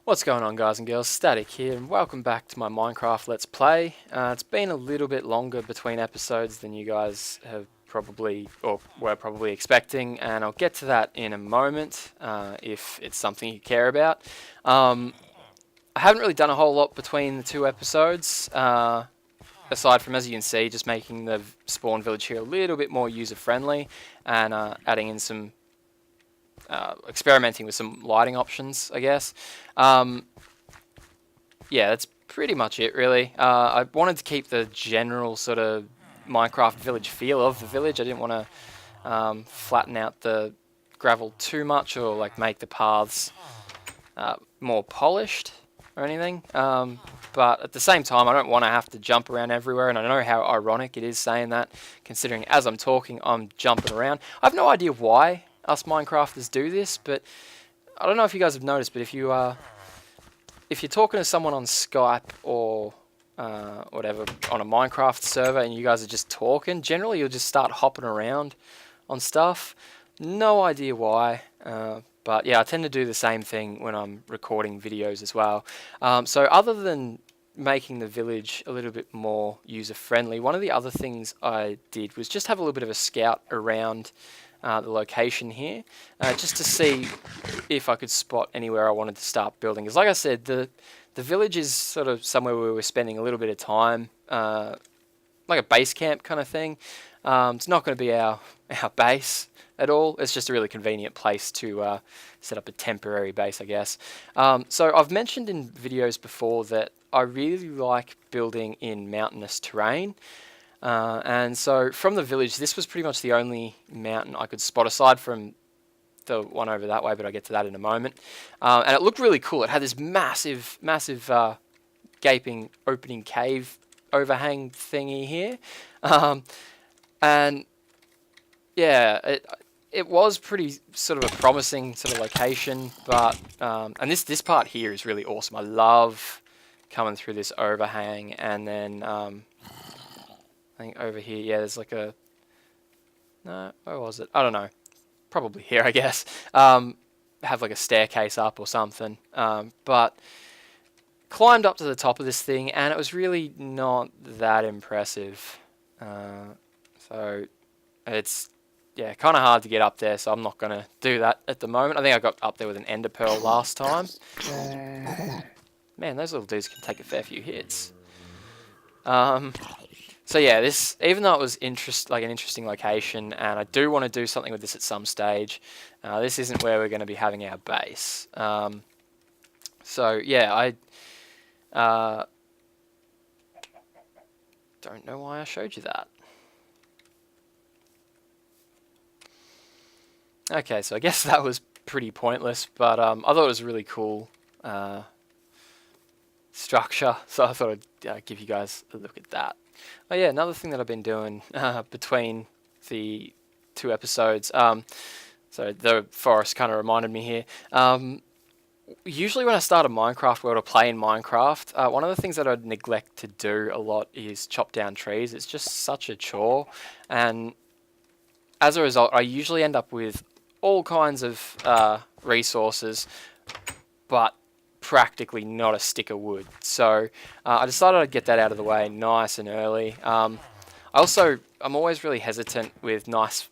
What's going on, guys and girls? Static here, and welcome back to my Minecraft Let's Play. It's been a little bit longer between episodes than you guys have probably, or were probably expecting, and I'll get to that in a moment, if it's something you care about. I haven't really done a whole lot between the two episodes, aside from, as you can see, just making the spawn village here a little bit more user-friendly, and adding in some experimenting with some lighting options, I guess. Yeah, that's pretty much it, really. I wanted to keep the general sort of Minecraft village feel of the village. I didn't want to flatten out the gravel too much or like make the paths more polished or anything. But at the same time, I don't want to have to jump around everywhere, and I know how ironic it is saying that, considering as I'm talking, I'm jumping around. I have no idea why us Minecrafters do this, but I don't know if you guys have noticed, but if you're talking to someone on Skype or whatever on a Minecraft server and you guys are just talking, generally you'll just start hopping around on stuff. No idea why, but yeah, I tend to do the same thing when I'm recording videos as well. So other than making the village a little bit more user-friendly, one of the other things I did was just have a little bit of a scout around the location here, just to see if I could spot anywhere I wanted to start building. Because like I said, the village is sort of somewhere where we're spending a little bit of time, like a base camp kind of thing. It's not going to be our base at all. It's just a really convenient place to set up a temporary base, I guess. So I've mentioned in videos before that I really like building in mountainous terrain. And so from the village, this was pretty much the only mountain I could spot, aside from the one over that way, but I'll get to that in a moment. And it looked really cool. It had this massive gaping opening cave overhang thingy here. And yeah, it was pretty sort of a promising sort of location, but and this part here is really awesome. I love coming through this overhang, and then I think over here, yeah, there's like a, no, where was it? I don't know. Probably here, I guess. Have like a staircase up or something. But climbed up to the top of this thing, and it was really not that impressive. So it's, yeah, kind of hard to get up there, so I'm not going to do that at the moment. I think I got up there with an ender pearl last time. Man, those little dudes can take a fair few hits. So yeah, this, even though it was an interesting location, and I do want to do something with this at some stage, this isn't where we're going to be having our base. So yeah, I don't know why I showed you that. Okay, so I guess that was pretty pointless, but I thought it was a really cool structure, so I thought I'd give you guys a look at that. Oh yeah, another thing that I've been doing between the two episodes, so the forest kind of reminded me here. Usually when I start a Minecraft world or play in Minecraft, one of the things that I'd neglect to do a lot is chop down trees. It's just such a chore, and as a result, I usually end up with all kinds of resources, but practically not a stick of wood. So I decided I'd get that out of the way nice and early. I'm always really hesitant with nice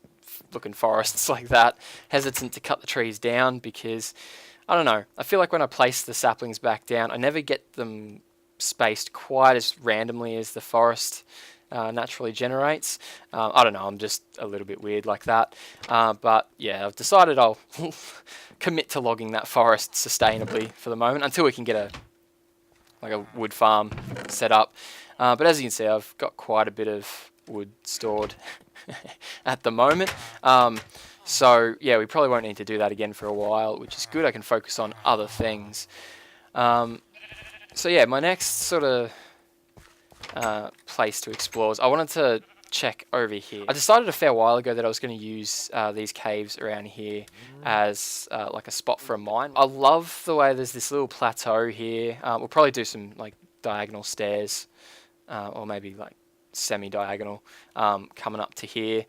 looking forests like that, hesitant to cut the trees down, because I don't know, I feel like when I place the saplings back down, I never get them spaced quite as randomly as the forest naturally generates. I don't know, I'm just a little bit weird like that. But yeah, I've decided I'll commit to logging that forest sustainably for the moment until we can get a wood farm set up. But as you can see, I've got quite a bit of wood stored at the moment. So yeah, we probably won't need to do that again for a while, which is good. I can focus on other things. So yeah, my next sort of place to explore is I wanted to check over here. I decided a fair while ago that I was going to use these caves around here as like a spot for a mine. I love the way there's this little plateau here. We'll probably do some like diagonal stairs, or maybe like semi-diagonal, coming up to here.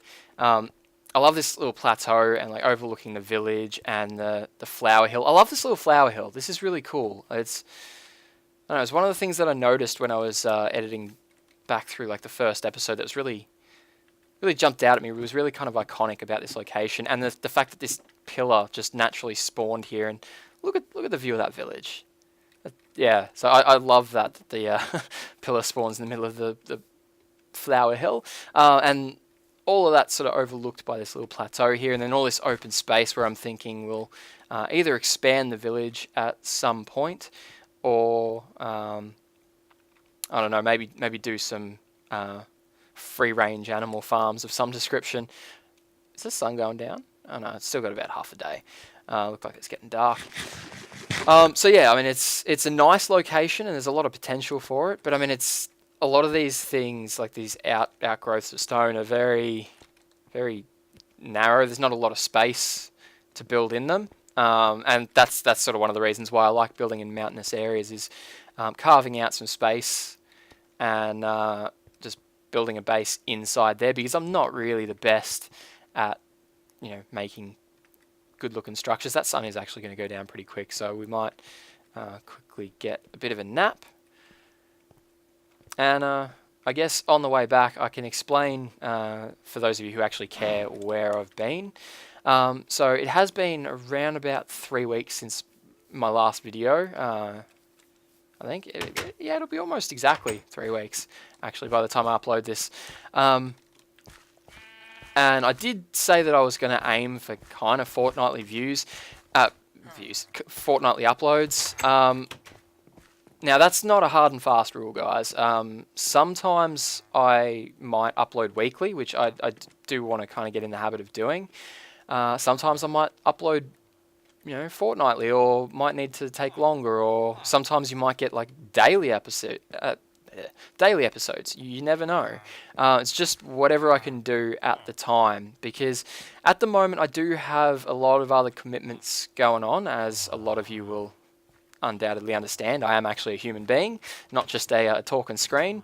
I love this little plateau and like overlooking the village and the flower hill. I love this little flower hill. This is really cool. I don't know, it's one of the things that I noticed when I was editing back through like the first episode that was really jumped out at me. It was really kind of iconic about this location, and the fact that this pillar just naturally spawned here. And look at the view of that village. Yeah, so I love that the pillar spawns in the middle of the flower hill, and all of that sort of overlooked by this little plateau here, and then all this open space where I'm thinking we'll either expand the village at some point, or I don't know, maybe do some free range animal farms of some description. Is the sun going down? Oh no, it's still got about half a day. Look like it's getting dark. So yeah, I mean it's a nice location and there's a lot of potential for it, but I mean it's a lot of these things like these outgrowths of stone are very narrow. There's not a lot of space to build in them, and that's sort of one of the reasons why I like building in mountainous areas is carving out some space and just building a base inside there, because I'm not really the best at making good looking structures. That sun is actually going to go down pretty quick, so we might quickly get a bit of a nap. And I guess on the way back I can explain for those of you who actually care where I've been. So it has been around about 3 weeks since my last video. I think it'll be almost exactly 3 weeks actually by the time I upload this. And I did say that I was going to aim for kind of fortnightly fortnightly uploads. Now that's not a hard and fast rule, guys. Sometimes I might upload weekly, which I do want to kind of get in the habit of doing. Sometimes I might upload, fortnightly, or might need to take longer, or sometimes you might get like daily episodes. You never know. It's just whatever I can do at the time, because at the moment I do have a lot of other commitments going on, as a lot of you will undoubtedly understand. I am actually a human being, not just a talking screen.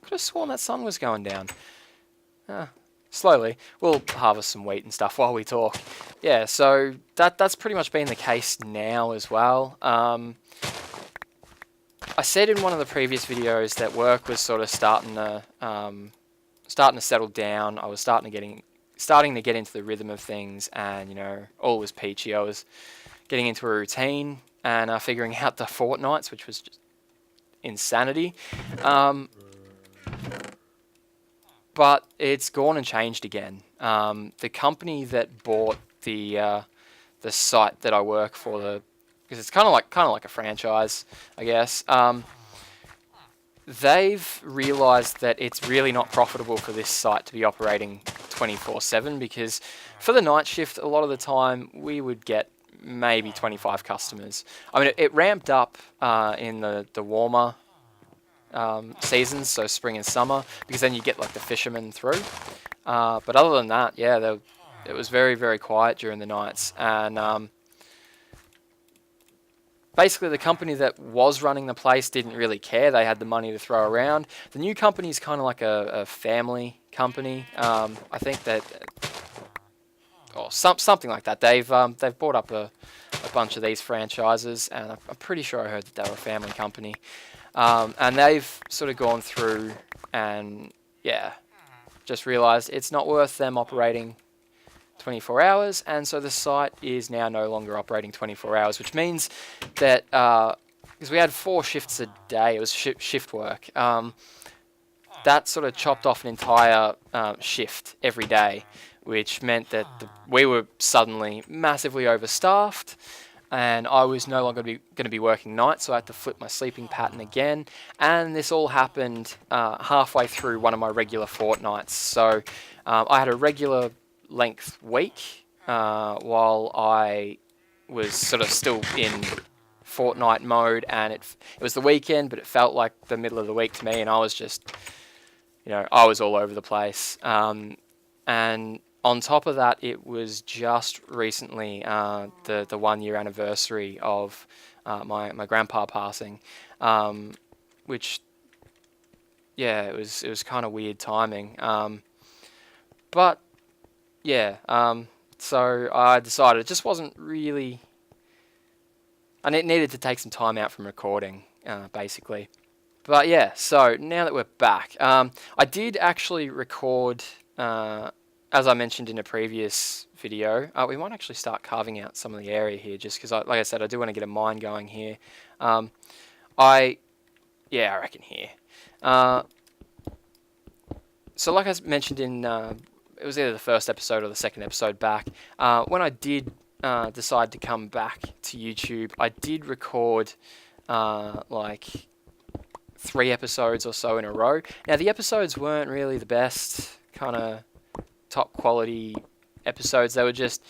Could have sworn that sun was going down. Slowly. We'll harvest some wheat and stuff while we talk. Yeah, so that's pretty much been the case now as well. I said in one of the previous videos that work was sort of starting to settle down. I was starting to get into the rhythm of things, and all was peachy. I was getting into a routine and figuring out the fortnights, which was just insanity. But it's gone and changed again. The company that bought the site that I work for, because it's kind of like a franchise, I guess. They've realised that it's really not profitable for this site to be operating 24/7, because for the night shift, a lot of the time we would get maybe 25 customers. I mean, it ramped up in the warmer seasons, so spring and summer, because then you get like the fishermen through. But other than that, yeah, it was very, very quiet during the nights. And basically the company that was running the place didn't really care. They had the money to throw around. The new company is kind of like a family company. I think that, or something like that. They've bought up a bunch of these franchises, and I'm pretty sure I heard that they were a family company. And they've sort of gone through and, yeah, just realised it's not worth them operating 24 hours, and so the site is now no longer operating 24 hours, which means that, because we had 4 shifts a day, it was shift work, that sort of chopped off an entire shift every day, which meant that we were suddenly massively overstaffed, and I was no longer going to be working nights, so I had to flip my sleeping pattern again. And this all happened halfway through one of my regular fortnights. So I had a regular length week while I was sort of still in fortnight mode, and it was the weekend, but it felt like the middle of the week to me, and I was just, I was all over the place. And on top of that, it was just recently the 1 year anniversary of my grandpa passing, which, yeah, it was kind of weird timing. But yeah, so I decided it just wasn't really. I needed to take some time out from recording, basically. But yeah, so now that we're back, I did actually record, as I mentioned in a previous video. We might actually start carving out some of the area here, just because, like I said, I do want to get a mine going here. Um, yeah, I reckon here. Uh, so like I mentioned in, it was either the first episode or the second episode back, when I did decide to come back to YouTube, I did record like 3 episodes or so in a row. Now the episodes weren't really the best kind of top quality episodes. They were just,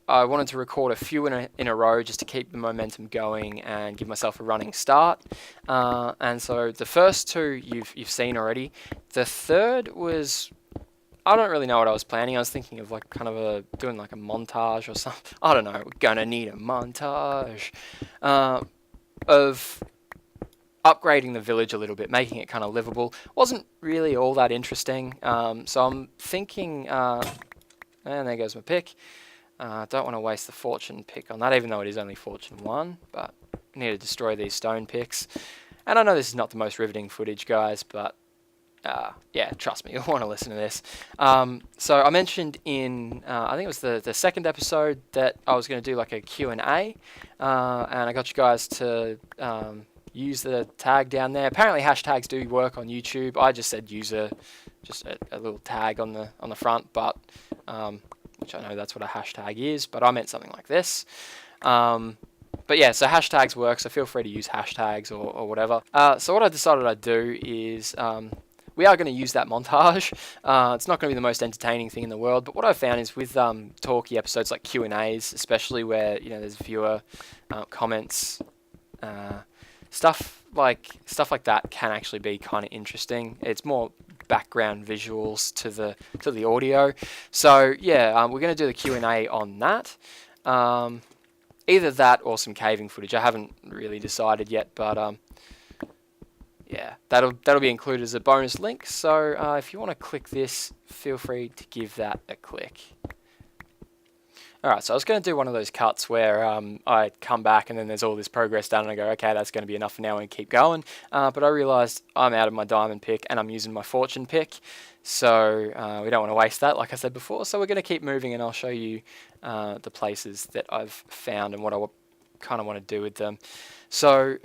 I wanted to record a few in a row just to keep the momentum going and give myself a running start. And so the first 2 you've seen already. The third was, I don't really know what I was planning. I was thinking of like kind of doing like a montage or something. I don't know. We're gonna need a montage of upgrading the village a little bit, making it kind of livable. Wasn't really all that interesting. So I'm thinking, and there goes my pick. Don't want to waste the fortune pick on that, even though it is only fortune 1, but I need to destroy these stone picks. And I know this is not the most riveting footage, guys, but yeah, trust me, you'll want to listen to this. So I mentioned in, I think it was the second episode, that I was going to do like a Q&A, and I got you guys to use the tag down there. Apparently hashtags do work on YouTube. I just said user, just a little tag on the front, but which I know that's what a hashtag is, but I meant something like this. But yeah, so hashtags work, so feel free to use hashtags or whatever. So what I decided I'd do is, we are going to use that montage. It's not going to be the most entertaining thing in the world, but what I've found is with talky episodes like Q&As, especially where there's viewer comments, stuff like that can actually be kind of interesting. It's more background visuals to the audio. So yeah, we're going to do the Q&A on that. Either that or some caving footage. I haven't really decided yet, but yeah, that'll be included as a bonus link. So if you want to click this, feel free to give that a click. Alright, so I was going to do one of those cuts where I come back and then there's all this progress done and I go, okay, that's going to be enough for now and keep going. But I realised I'm out of my diamond pick and I'm using my fortune pick. So we don't want to waste that, like I said before. So we're going to keep moving and I'll show you the places that I've found and what I kind of want to do with them. So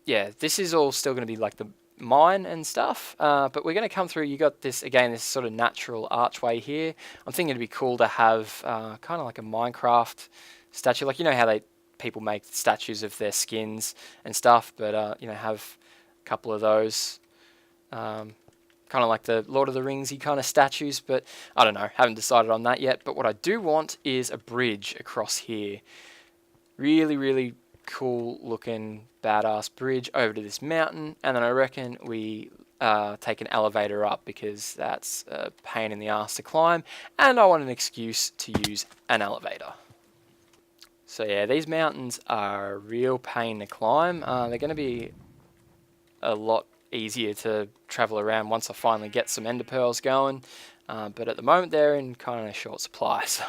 yeah, this is all still going to be like the mine and stuff, but we're going to come through. You got this again, this sort of natural archway here. I'm thinking it'd be cool to have kind of like a Minecraft statue, like how people make statues of their skins and stuff, but have a couple of those, kind of like the Lord of the Ringsy kind of statues. But I don't know, haven't decided on that yet. But what I do want is a bridge across here. Really cool looking badass bridge over to this mountain, and then I reckon we take an elevator up because that's a pain in the ass to climb and I want an excuse to use an elevator. So yeah, these mountains are a real pain to climb. They're going to be a lot easier to travel around once I finally get some ender pearls going. But at the moment they're in kind of short supply, so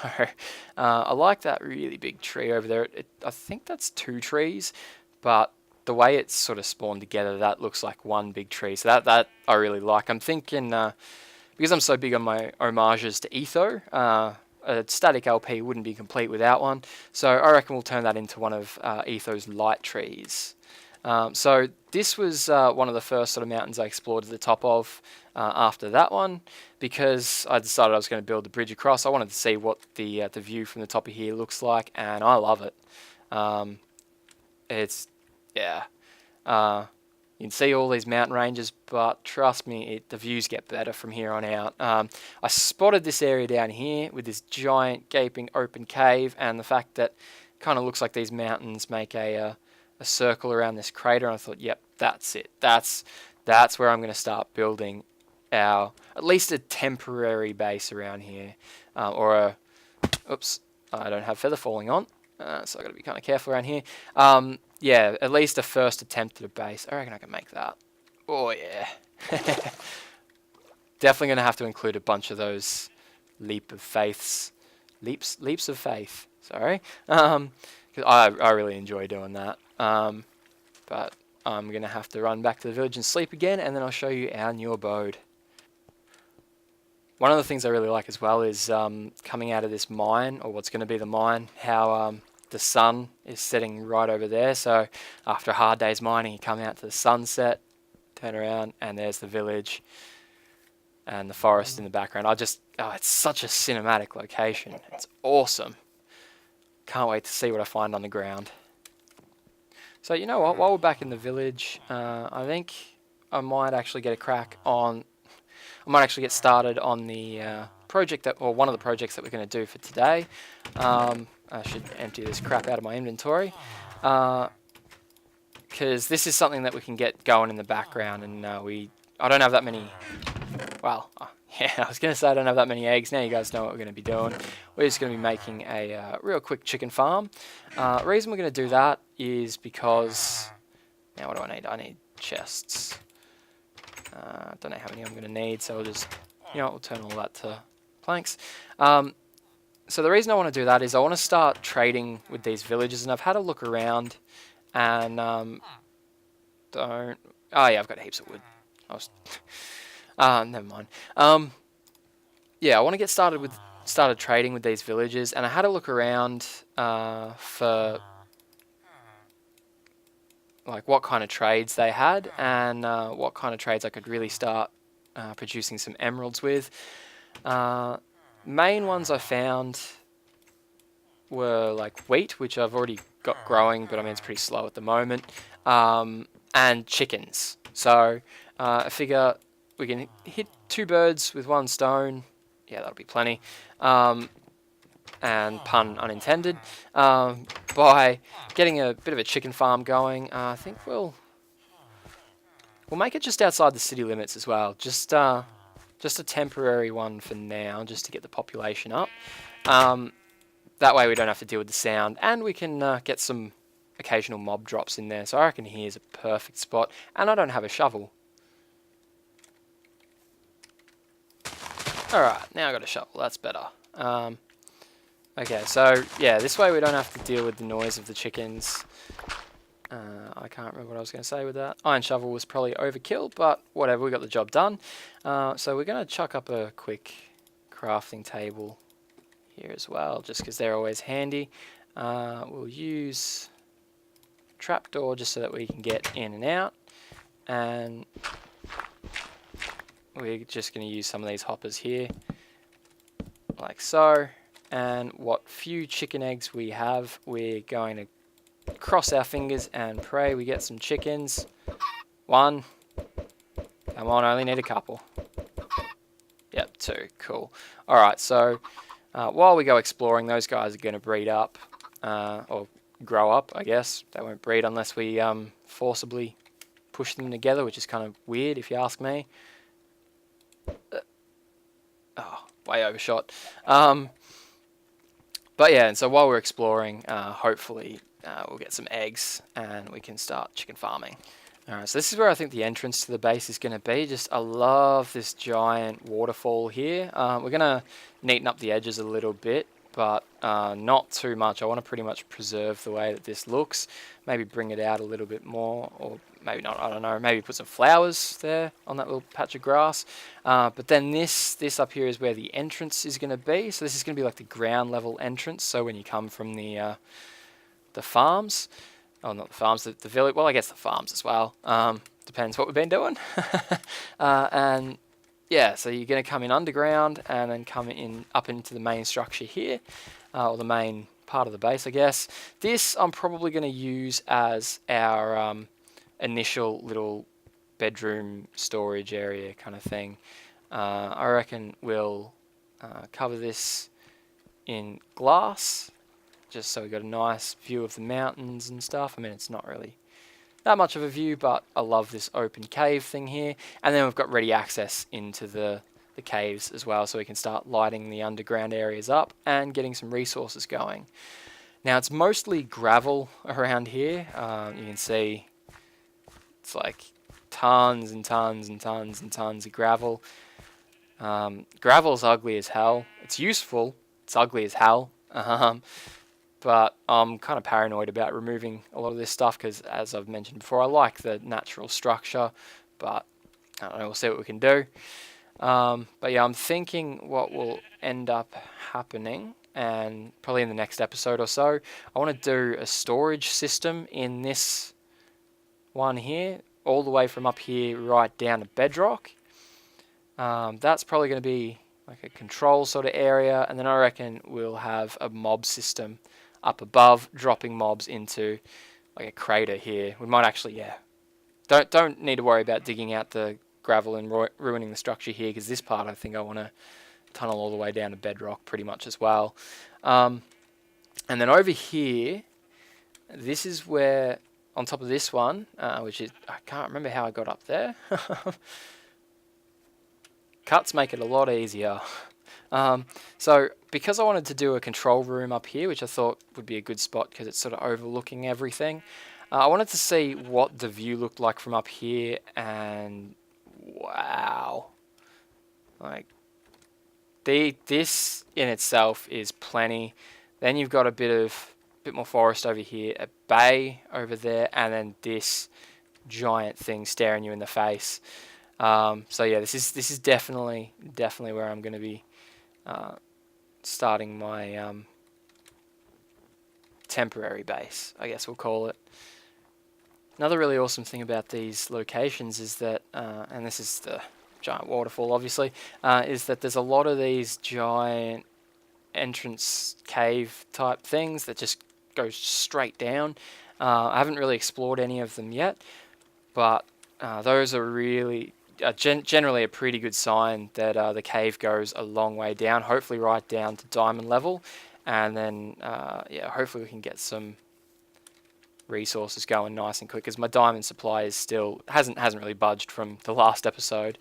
I like that really big tree over there. I think that's 2 trees, but the way it's sort of spawned together, that looks like one big tree. So that I really like. I'm thinking, because I'm so big on my homages to Etho, a static LP wouldn't be complete without one. So I reckon we'll turn that into one of Etho's light trees. So this was one of the first sort of mountains I explored at the top of after that one, because I decided I was going to build the bridge across. I wanted to see what the view from the top of here looks like, and I love it. It's, yeah, you can see all these mountain ranges, but trust me, the views get better from here on out. I spotted this area down here with this giant gaping open cave, and the fact that it kind of looks like these mountains make a circle around this crater, and I thought, yep, that's it. That's where I'm going to start building at least a temporary base around here, oops, I don't have feather falling on, so I've got to be kind of careful around here. Yeah, at least a first attempt at a base. I reckon I can make that. Oh yeah. Definitely going to have to include a bunch of those leaps of faith. Sorry, 'cause I really enjoy doing that. But I'm gonna have to run back to the village and sleep again, and then I'll show you our new abode. One of the things I really like as well is coming out of this mine, or what's going to be the mine, how the sun is setting right over there. So after a hard day's mining, you come out to the sunset, turn around, and there's the village and the forest in the background. It's such a cinematic location. It's awesome. Can't wait to see what I find on the ground. So you know what, while we're back in the village, I think I might actually get started on the project or one of the projects that we're going to do for today. I should empty this crap out of my inventory, because this is something that we can get going in the background, and I don't have that many. Well, yeah, I was going to say I don't have that many eggs. Now you guys know what we're going to be doing. We're just going to be making a real quick chicken farm. The reason we're going to do that is because, now what do I need? I need chests. Don't know how many I'm going to need, so we'll turn all that to planks. So the reason I want to do that is I want to start trading with these villages, and I've had a look around, and I've got heaps of wood. Never mind. Yeah, I want to get started trading with these villages, and I had a look around for like what kind of trades they had, and what kind of trades I could really start producing some emeralds with. Main ones I found were like wheat, which I've already got growing, but I mean it's pretty slow at the moment, and chickens. So I figure we can hit 2 birds with 1 stone. Yeah, that'll be plenty. And pun unintended. By getting a bit of a chicken farm going, I think we'll make it just outside the city limits as well. Just a temporary one for now, just to get the population up. That way we don't have to deal with the sound, and we can get some occasional mob drops in there. So I reckon here's a perfect spot, and I don't have a shovel. Alright, now I've got a shovel, that's better. Okay, so yeah, this way we don't have to deal with the noise of the chickens. I can't remember what I was going to say with that. Iron shovel was probably overkill, but whatever, we got the job done. So we're going to chuck up a quick crafting table here as well, just because they're always handy. We'll use trapdoor just so that we can get in and out, and we're just going to use some of these hoppers here, like so. And what few chicken eggs we have, we're going to cross our fingers and pray we get some chickens. 1. Come on, I only need a couple. Yep, 2. Cool. Alright, so while we go exploring, those guys are going to breed up, or grow up, I guess. They won't breed unless we forcibly push them together, which is kind of weird if you ask me. Way overshot. But yeah, and so while we're exploring, hopefully we'll get some eggs and we can start chicken farming. Alright, so this is where I think the entrance to the base is going to be. I love this giant waterfall here. We're going to neaten up the edges a little bit, but not too much. I want to pretty much preserve the way that this looks. Maybe bring it out a little bit more, or maybe not, I don't know. Maybe put some flowers there on that little patch of grass. But then this up here is where the entrance is going to be. So this is going to be like the ground level entrance. So when you come from the farms, oh, not the farms, the village. Well, I guess the farms as well. Depends what we've been doing. And yeah, so you're going to come in underground and then come in up into the main structure here, or the main part of the base, I guess. This I'm probably going to use as our initial little bedroom storage area kind of thing. I reckon we'll cover this in glass, just so we got a nice view of the mountains and stuff. I mean, it's not really that much of a view, but I love this open cave thing here. And then we've got ready access into the caves as well, so we can start lighting the underground areas up and getting some resources going. Now, it's mostly gravel around here. You can see it's like tons and tons and tons and tons of gravel. Gravel's ugly as hell. It's useful. It's ugly as hell. But I'm kind of paranoid about removing a lot of this stuff because, as I've mentioned before, I like the natural structure, but I don't know, we'll see what we can do. But yeah, I'm thinking what will end up happening, and probably in the next episode or so, I want to do a storage system in this one here, all the way from up here right down to bedrock. That's probably going to be like a control sort of area, and then I reckon we'll have a mob system up above, dropping mobs into like a crater here. We might actually, yeah, don't need to worry about digging out the gravel and ruining the structure here, because this part I think I want to tunnel all the way down to bedrock pretty much as well. And then over here, this is where, on top of this one, which is, I can't remember how I got up there. Cuts make it a lot easier. So because I wanted to do a control room up here, which I thought would be a good spot because it's sort of overlooking everything, I wanted to see what the view looked like from up here, and wow, like this in itself is plenty. Then you've got a bit more forest over here, a bay over there, and then this giant thing staring you in the face. So yeah, this is definitely where I'm going to be starting my temporary base, I guess we'll call it. Another really awesome thing about these locations is that, and this is the giant waterfall obviously, is that there's a lot of these giant entrance cave type things that just go straight down. I haven't really explored any of them yet, but those are really generally a pretty good sign that the cave goes a long way down, hopefully right down to diamond level, and then yeah, hopefully we can get some resources going nice and quick, because my diamond supply is still hasn't really budged from the last episode.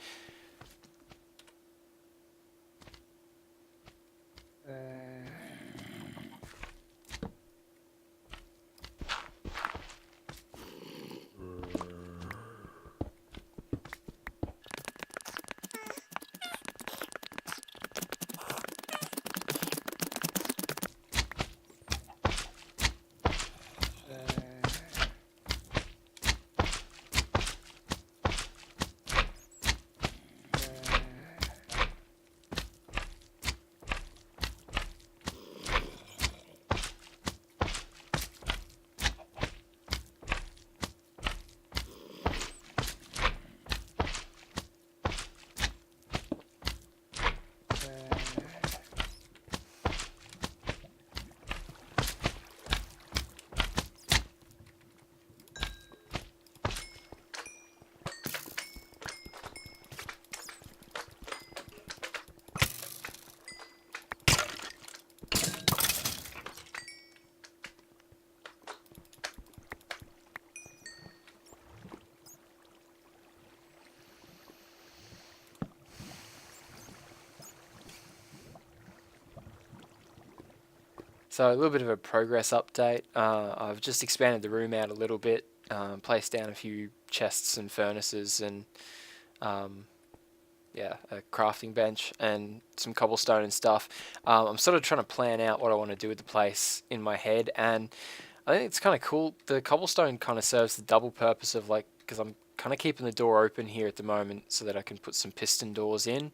So a little bit of a progress update. I've just expanded the room out a little bit, placed down a few chests and furnaces, and yeah, a crafting bench and some cobblestone and stuff. I'm sort of trying to plan out what I want to do with the place in my head, and I think it's kind of cool. The cobblestone kind of serves the double purpose of, like, because I'm kind of keeping the door open here at the moment so that I can put some piston doors in.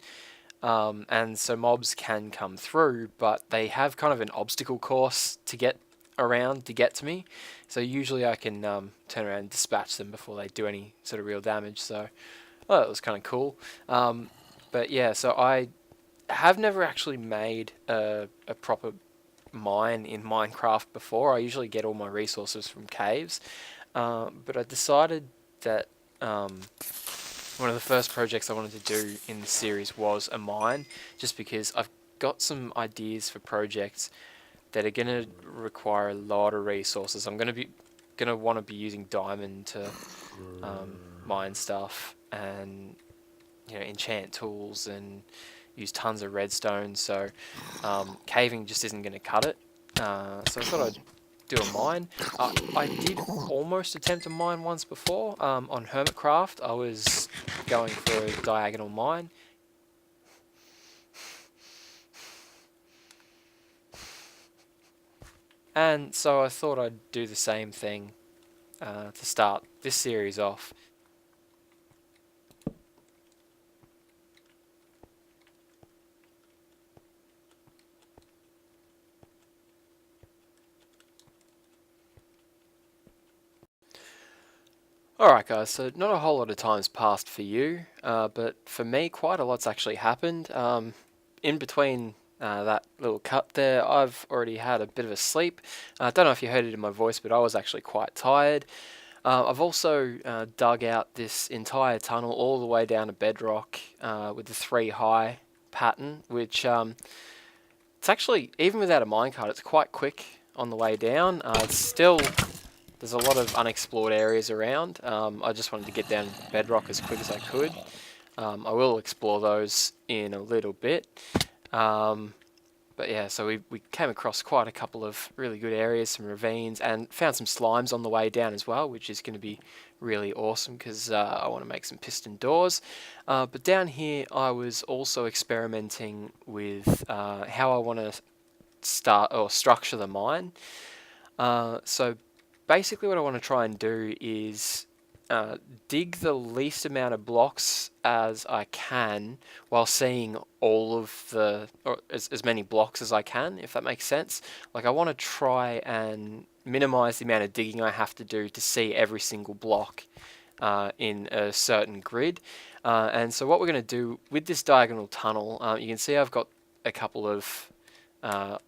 And so mobs can come through, but they have kind of an obstacle course to get around to get to me. So usually I can turn around and dispatch them before they do any sort of real damage. So, well, that was kind of cool. But yeah, so I have never actually made a proper mine in Minecraft before. I usually get all my resources from caves. But I decided that one of the first projects I wanted to do in the series was a mine, just because I've got some ideas for projects that are going to require a lot of resources. I'm going to want to be using diamond to mine stuff, and enchant tools and use tons of redstone. So caving just isn't going to cut it. So I thought I'd do a mine. I did almost attempt a mine once before on Hermitcraft. I was going for a diagonal mine. And so I thought I'd do the same thing to start this series off. Alright guys, so not a whole lot of time's passed for you, but for me quite a lot's actually happened. In between that little cut there, I've already had a bit of a sleep. I don't know if you heard it in my voice, but I was actually quite tired. I've also dug out this entire tunnel all the way down to bedrock with the 3 high pattern, which it's actually, even without a minecart, it's quite quick on the way down. It's still... There's a lot of unexplored areas around. I just wanted to get down to bedrock as quick as I could. I will explore those in a little bit. But yeah, so we came across quite a couple of really good areas, some ravines, and found some slimes on the way down as well, which is going to be really awesome because I want to make some piston doors. But down here, I was also experimenting with how I want to start or structure the mine. So basically what I want to try and do is dig the least amount of blocks as I can while seeing all of the, or as many blocks as I can, if that makes sense. Like I want to try and minimize the amount of digging I have to do to see every single block in a certain grid. And so what we're going to do with this diagonal tunnel, you can see I've got a couple of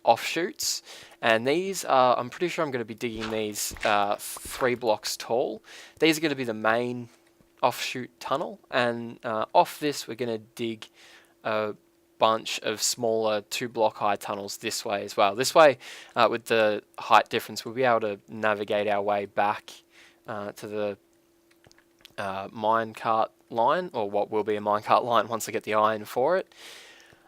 offshoots, and these are, I'm pretty sure I'm going to be digging these 3 blocks tall. These are going to be the main offshoot tunnel, and off this we're going to dig a bunch of smaller 2-block high tunnels this way as well. This way, with the height difference, we'll be able to navigate our way back to the minecart line, or what will be a minecart line once I get the iron for it.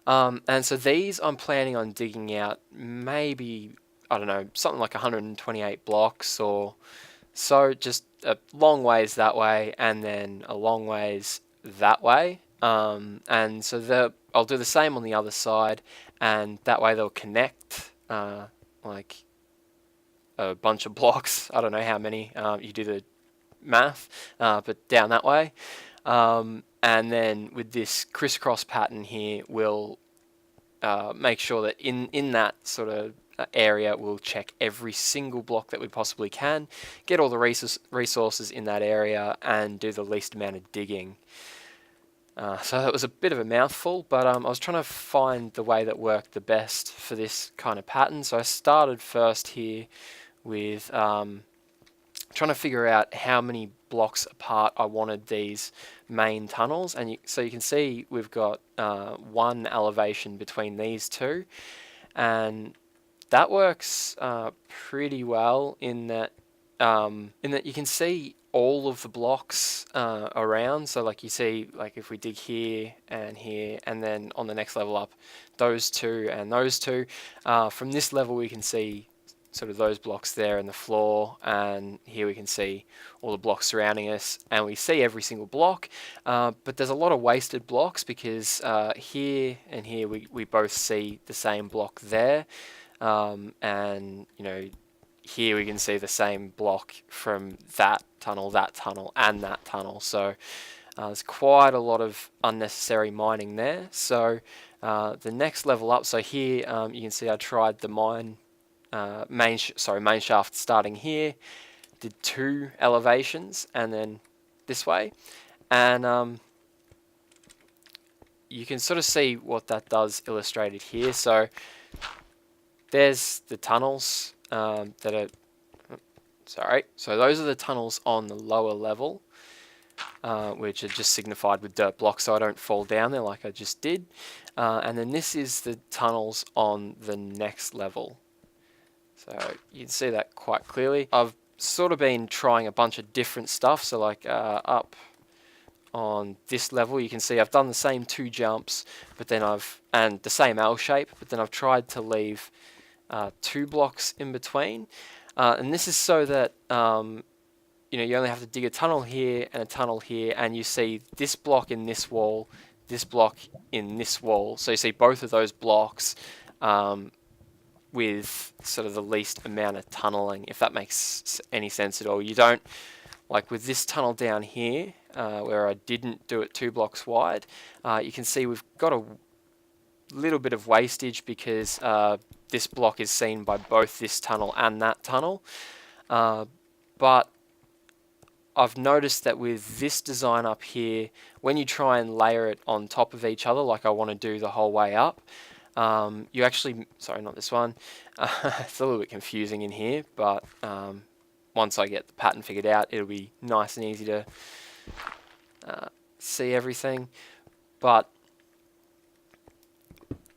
And so these I'm planning on digging out maybe, I don't know, something like 128 blocks or so, just a long ways that way and then a long ways that way. And so I'll do the same on the other side, and that way they'll connect like a bunch of blocks. I don't know how many, you do the math, but down that way. And then with this crisscross pattern here, we'll make sure that in that sort of area, we'll check every single block that we possibly can, get all the resources in that area, and do the least amount of digging. So that was a bit of a mouthful, but I was trying to find the way that worked the best for this kind of pattern. So I started first here with trying to figure out how many blocks apart I wanted these main tunnels, and so you can see we've got 1 elevation between these 2, and that works pretty well in that you can see all of the blocks around. So like you see, like if we dig here, and then on the next level up, those 2 and those 2. From this level we can see sort of those blocks there in the floor, and here we can see all the blocks surrounding us, and we see every single block, but there's a lot of wasted blocks because here and here we both see the same block there, and you know, here we can see the same block from that tunnel, and that tunnel. So there's quite a lot of unnecessary mining there. So the next level up, so here you can see I tried the main shaft starting here, did 2 elevations, and then this way, and you can sort of see what that does illustrated here. So there's the tunnels that are, so those are the tunnels on the lower level, which are just signified with dirt blocks so I don't fall down there like I just did, and then this is the tunnels on the next level. So you can see that quite clearly. I've sort of been trying a bunch of different stuff. So like up on this level, you can see I've done the same 2 jumps, but then and the same L shape, but then I've tried to leave 2 blocks in between. And this is so that you know, you only have to dig a tunnel here and a tunnel here, and you see this block in this wall, this block in this wall. So you see both of those blocks with sort of the least amount of tunneling, if that makes any sense at all. You don't, like with this tunnel down here, where I didn't do it 2 blocks wide, you can see we've got a little bit of wastage because this block is seen by both this tunnel and that tunnel. But I've noticed that with this design up here, when you try and layer it on top of each other, like I want to do the whole way up, you actually, sorry, not this one, it's a little bit confusing in here, but once I get the pattern figured out, it'll be nice and easy to see everything. But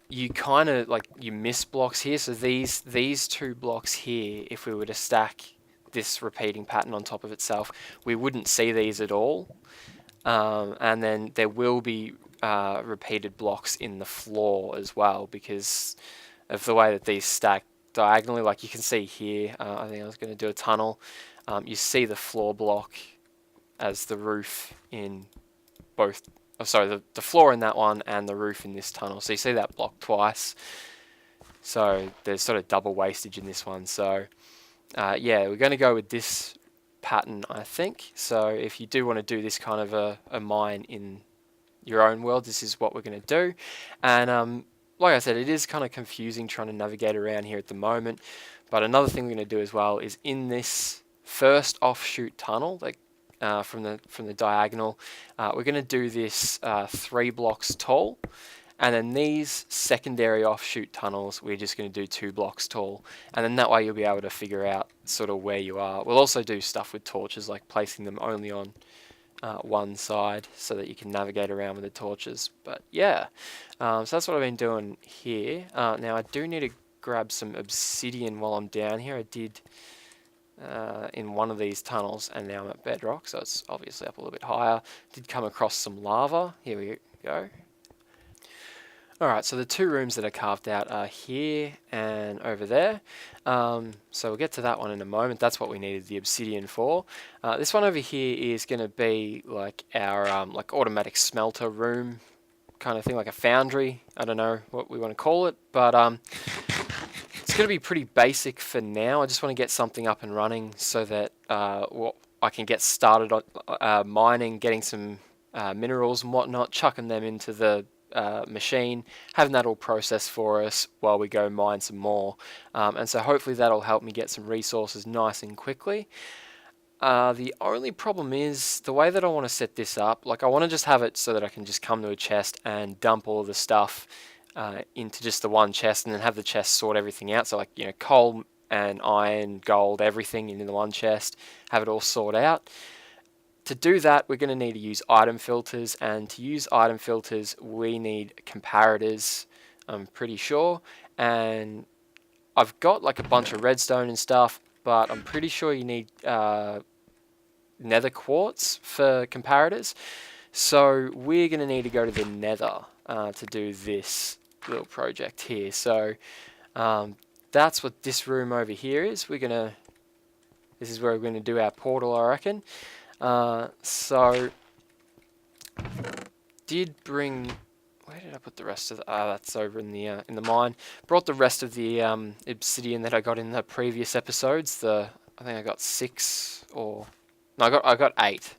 you kind of, like, you miss blocks here, so these 2 blocks here, if we were to stack this repeating pattern on top of itself, we wouldn't see these at all. And then there will be repeated blocks in the floor as well because of the way that these stack diagonally. Like you can see here, I think I was going to do a tunnel. You see the floor block as the roof in both, oh, sorry, the floor in that one and the roof in this tunnel. So you see that block twice. So there's sort of double wastage in this one. So yeah, we're going to go with this pattern, I think. So if you do want to do this kind of a mine in your own world, this is what we're going to do. And like I said, it is kind of confusing trying to navigate around here at the moment. But another thing we're going to do as well is in this first offshoot tunnel, like from the diagonal, we're going to do this 3 blocks tall. And then these secondary offshoot tunnels, we're just going to do 2 blocks tall. And then that way you'll be able to figure out sort of where you are. We'll also do stuff with torches, like placing them only on one side so that you can navigate around with the torches. But yeah, so that's what I've been doing here. Now I do need to grab some obsidian while I'm down here. I did in one of these tunnels, and now I'm at bedrock, so it's obviously up a little bit higher. Did come across some lava. Here we go. Alright, so the 2 rooms that are carved out are here and over there. So we'll get to that one in a moment. That's what we needed the obsidian for. This one over here is going to be like our like automatic smelter room kind of thing, like a foundry. I don't know what we want to call it, but it's going to be pretty basic for now. I just want to get something up and running so that I can get started on mining, getting some minerals and whatnot, chucking them into the machine, having that all processed for us while we go mine some more. And so hopefully that'll help me get some resources nice and quickly. The only problem is the way that I want to set this up. Like I want to just have it so that I can just come to a chest and dump all the stuff into just the one chest, and then have the chest sort everything out. So like, you know, coal and iron, gold, everything into the one chest, have it all sorted out. To do that, we're going to need to use item filters, and to use item filters, we need comparators, I'm pretty sure. And I've got like a bunch of redstone and stuff, but I'm pretty sure you need nether quartz for comparators. So we're going to need to go to the nether to do this little project here. So that's what this room over here is. This is where we're going to do our portal, I reckon. So did bring, where did I put the rest of the, that's over in the mine. Brought the rest of the obsidian that I got in the previous episodes. I think I got 6 or no, I got 8.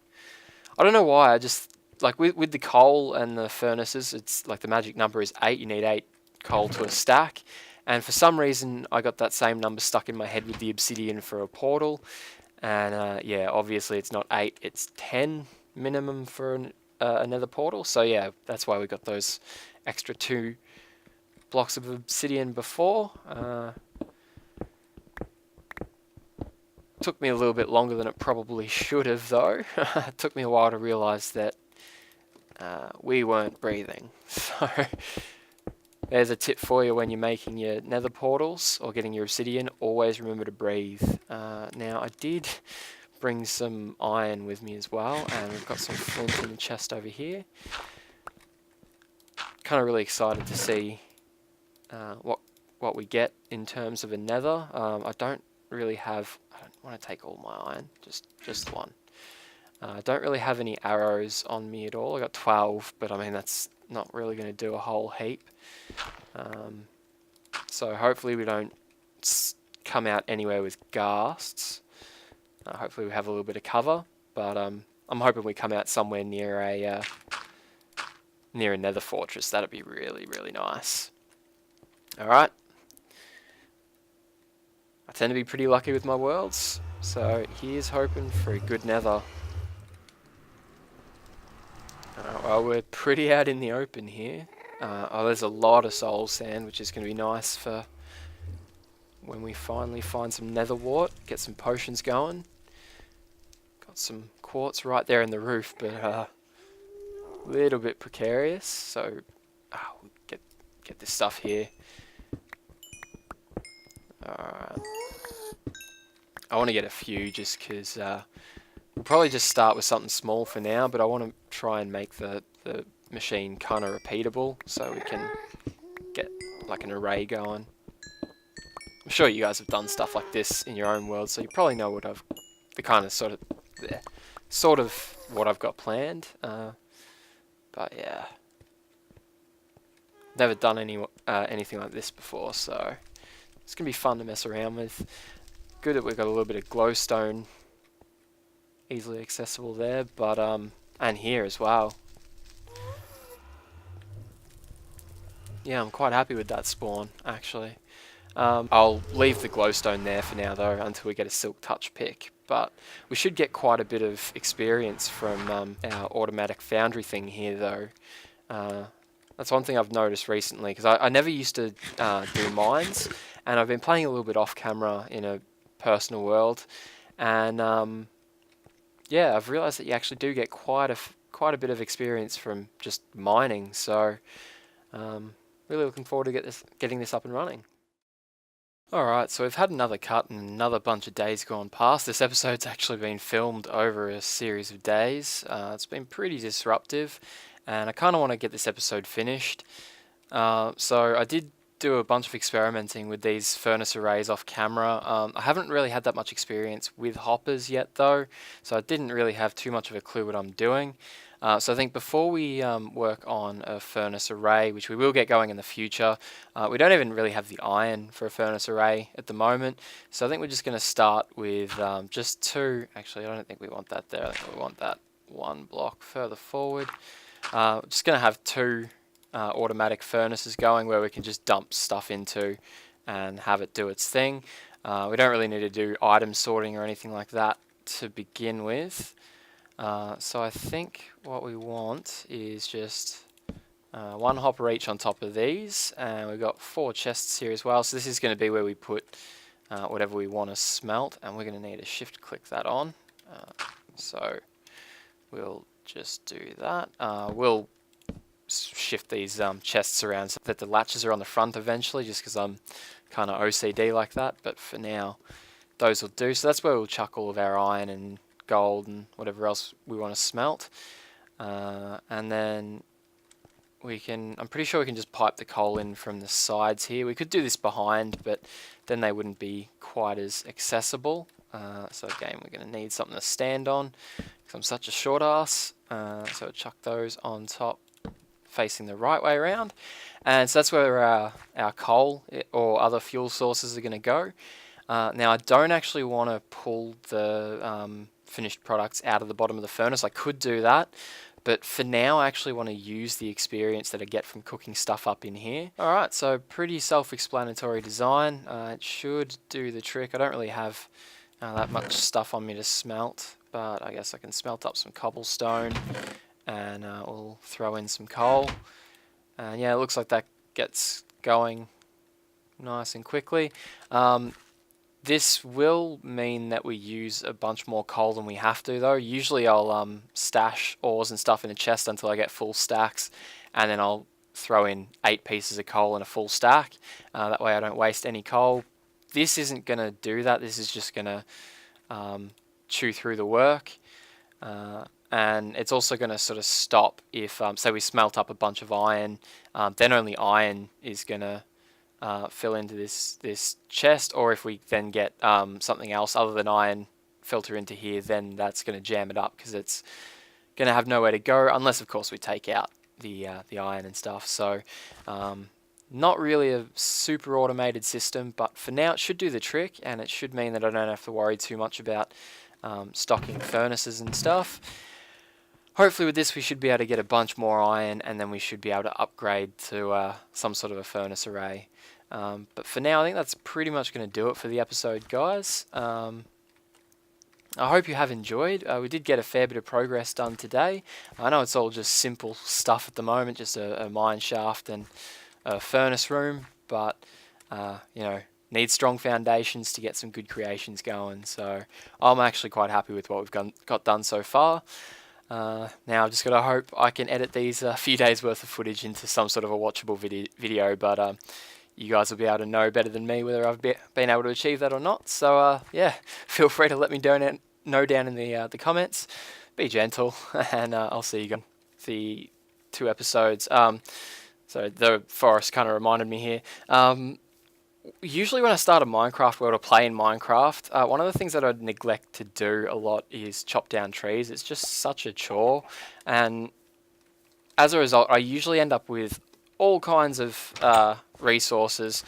I don't know why. I just like with the coal and the furnaces, it's like the magic number is 8. You need 8 coal to a stack, and for some reason I got that same number stuck in my head with the obsidian for a portal. And yeah, obviously it's not 8, it's 10 minimum for another portal. So yeah, that's why we got those extra 2 blocks of obsidian before. Took me a little bit longer than it probably should have though. It took me a while to realise that we weren't breathing. So there's a tip for you when you're making your nether portals or getting your obsidian. Always remember to breathe. Now I did bring some iron with me as well, and we've got some flint in the chest over here. Kind of really excited to see what we get in terms of a nether. I don't want to take all my iron, just one. I don't really have any arrows on me at all. I got 12, but I mean that's not really going to do a whole heap. So hopefully we don't come out anywhere with ghasts. Hopefully we have a little bit of cover, but I'm hoping we come out somewhere near a nether fortress. That'd be really, really nice. Alright. I tend to be pretty lucky with my worlds, so here's hoping for a good nether. Well, we're pretty out in the open here. There's a lot of soul sand, which is going to be nice for when we finally find some nether wart, get some potions going. Got some quartz right there in the roof, but a little bit precarious, so we'll get this stuff here. Alright. I want to get a few just because we'll probably just start with something small for now, but I want to try and make the machine kind of repeatable so we can get like an array going. I'm sure you guys have done stuff like this in your own world, so you probably know what sort of what I've got planned. But yeah, never done anything like this before, so it's gonna be fun to mess around with. Good that we've got a little bit of glowstone easily accessible there, but and here as well. Yeah, I'm quite happy with that spawn actually. I'll leave the glowstone there for now though until we get a silk touch pick, but we should get quite a bit of experience from our automatic foundry thing here though. That's one thing I've noticed recently, because I never used to do mines, and I've been playing a little bit off camera in a personal world, and yeah, I've realized that you actually do get quite a bit of experience from just mining, so really looking forward to getting this up and running. Alright, so we've had another cut and another bunch of days gone past. This episode's actually been filmed over a series of days. It's been pretty disruptive, and I kind of want to get this episode finished. So I did do a bunch of experimenting with these furnace arrays off camera. I haven't really had that much experience with hoppers yet though, so I didn't really have too much of a clue what I'm doing. So I think before we work on a furnace array, which we will get going in the future, we don't even really have the iron for a furnace array at the moment. So I think we're just going to start with just two. Actually, I don't think we want that there. I think we want that one block further forward. Just going to have two automatic furnaces going where we can just dump stuff into and have it do its thing. We don't really need to do item sorting or anything like that to begin with. So I think what we want is just one hopper each on top of these, and we've got 4 chests here as well. So this is going to be where we put whatever we want to smelt, and we're going to need to shift click that on. So we'll just do that. We'll shift these chests around so that the latches are on the front eventually, just because I'm kind of OCD like that, but for now those will do. So that's where we'll chuck all of our iron and gold and whatever else we want to smelt, and then I'm pretty sure we can just pipe the coal in from the sides here. We could do this behind, but then they wouldn't be quite as accessible. So again, we're going to need something to stand on because I'm such a short ass. So chuck those on top facing the right way around, and so that's where our coal or other fuel sources are going to go. Now I don't actually want to pull the finished products out of the bottom of the furnace. I could do that, but for now I actually want to use the experience that I get from cooking stuff up in here. Alright, so pretty self-explanatory design. It should do the trick. I don't really have that much stuff on me to smelt, but I guess I can smelt up some cobblestone, and we'll throw in some coal, and yeah, it looks like that gets going nice and quickly. This will mean that we use a bunch more coal than we have to though. Usually I'll stash ores and stuff in a chest until I get full stacks, and then I'll throw in 8 pieces of coal in a full stack. That way I don't waste any coal. This isn't going to do that. This is just going to chew through the work. And it's also going to sort of stop if, say we smelt up a bunch of iron, then only iron is going to fill into this chest, or if we then get something else other than iron filter into here, then that's going to jam it up because it's going to have nowhere to go, unless of course we take out the iron and stuff. So Not really a super automated system, but for now it should do the trick, and it should mean that I don't have to worry too much about stocking furnaces and stuff. Hopefully with this we should be able to get a bunch more iron, and then we should be able to upgrade to some sort of a furnace array. But for now I think that's pretty much going to do it for the episode, guys. I hope you have enjoyed. We did get a fair bit of progress done today. I know it's all just simple stuff at the moment, just a mine shaft and a furnace room, but you know, need strong foundations to get some good creations going. So I'm actually quite happy with what we've got done so far. Now I've just got to hope I can edit these few days worth of footage into some sort of a watchable video, but you guys will be able to know better than me whether I've been able to achieve that or not. So yeah, feel free to let me know down in the comments. Be gentle, and I'll see you guys the 2 episodes. So the forest kind of reminded me here. Usually when I start a Minecraft world or play in Minecraft, one of the things that I'd neglect to do a lot is chop down trees. It's just such a chore, and as a result I usually end up with all kinds of resources,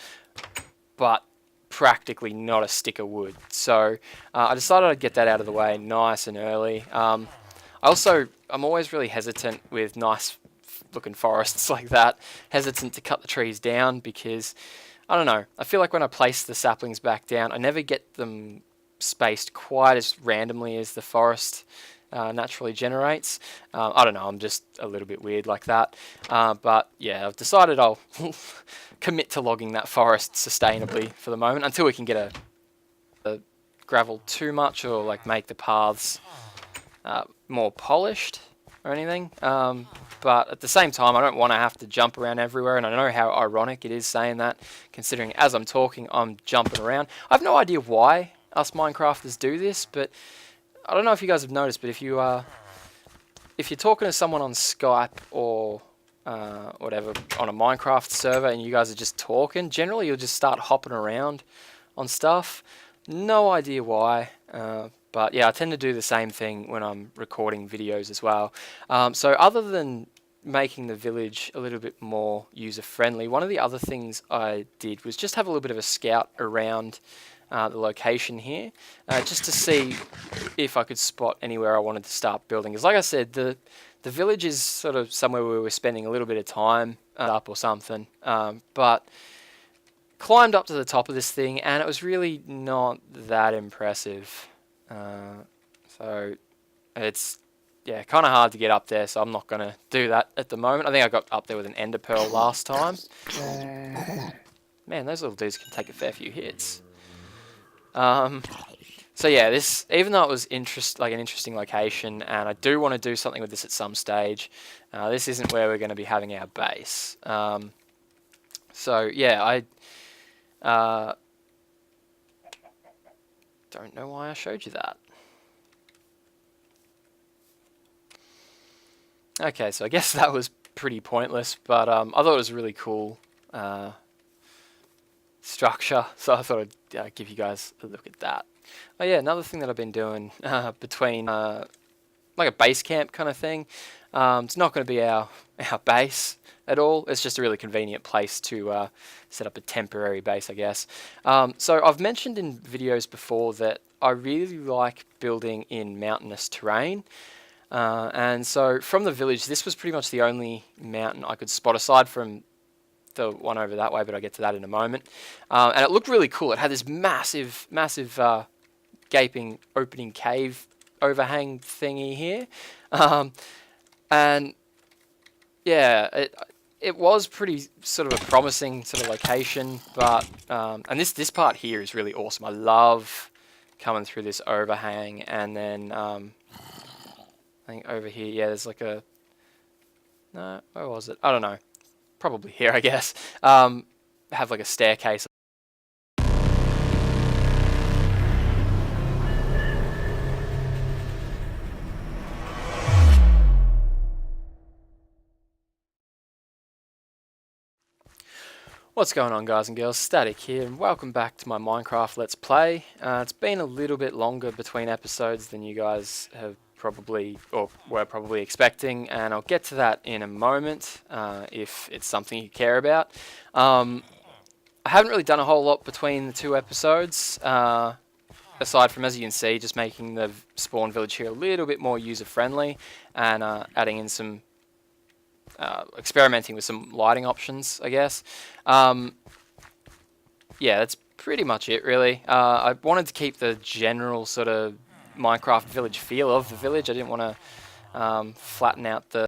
but practically not a stick of wood. So I decided I'd get that out of the way nice and early. I'm always really hesitant with nice looking forests like that, hesitant to cut the trees down, because I don't know, I feel like when I place the saplings back down I never get them spaced quite as randomly as the forest naturally generates. I don't know, I'm just a little bit weird like that, but yeah, I've decided I'll commit to logging that forest sustainably for the moment until we can get a gravel too much, or like make the paths more polished or anything. But at the same time I don't want to have to jump around everywhere, and I know how ironic it is saying that, considering as I'm talking I'm jumping around. I have no idea why us Minecrafters do this, but I don't know if you guys have noticed, but if you're talking to someone on Skype or whatever on a Minecraft server and you guys are just talking, generally you'll just start hopping around on stuff. No idea why, but yeah, I tend to do the same thing when I'm recording videos as well. So other than making the village a little bit more user-friendly, one of the other things I did was just have a little bit of a scout around the location here, just to see if I could spot anywhere I wanted to start building. Because like I said, the village is sort of somewhere where we're spending a little bit of time up or something, but climbed up to the top of this thing and it was really not that impressive. So it's, yeah, kind of hard to get up there, so I'm not going to do that at the moment. I think I got up there with an ender pearl last time. Man, those little dudes can take a fair few hits. So yeah, this, even though it was an interesting location, and I do want to do something with this at some stage, this isn't where we're going to be having our base. So yeah, I don't know why I showed you that. Okay, so I guess that was pretty pointless, but I thought it was a really cool structure, so I thought I'd give you guys a look at that. Oh yeah, another thing that I've been doing between like a base camp kind of thing. It's not going to be our base at all. It's just a really convenient place to set up a temporary base, I guess. So I've mentioned in videos before that I really like building in mountainous terrain. And so from the village, this was pretty much the only mountain I could spot, aside from the one over that way, but I'll get to that in a moment. And it looked really cool. It had this massive gaping opening cave overhang thingy here. And yeah, it was pretty sort of a promising sort of location, but and this part here is really awesome. I love coming through this overhang, and then I think over here, yeah, there's like a, no, where was it? I don't know. Probably here, I guess. Have like a staircase. What's going on, guys and girls? Static here, and welcome back to my Minecraft Let's Play. It's been a little bit longer between episodes than you guys have probably or were probably expecting, and I'll get to that in a moment if it's something you care about. I haven't really done a whole lot between the two episodes, aside from, as you can see, just making the spawn village here a little bit more user-friendly and adding in some, experimenting with some lighting options, I guess. Yeah, that's pretty much it, really. I wanted to keep the general sort of Minecraft village feel of the village. I didn't want to flatten out the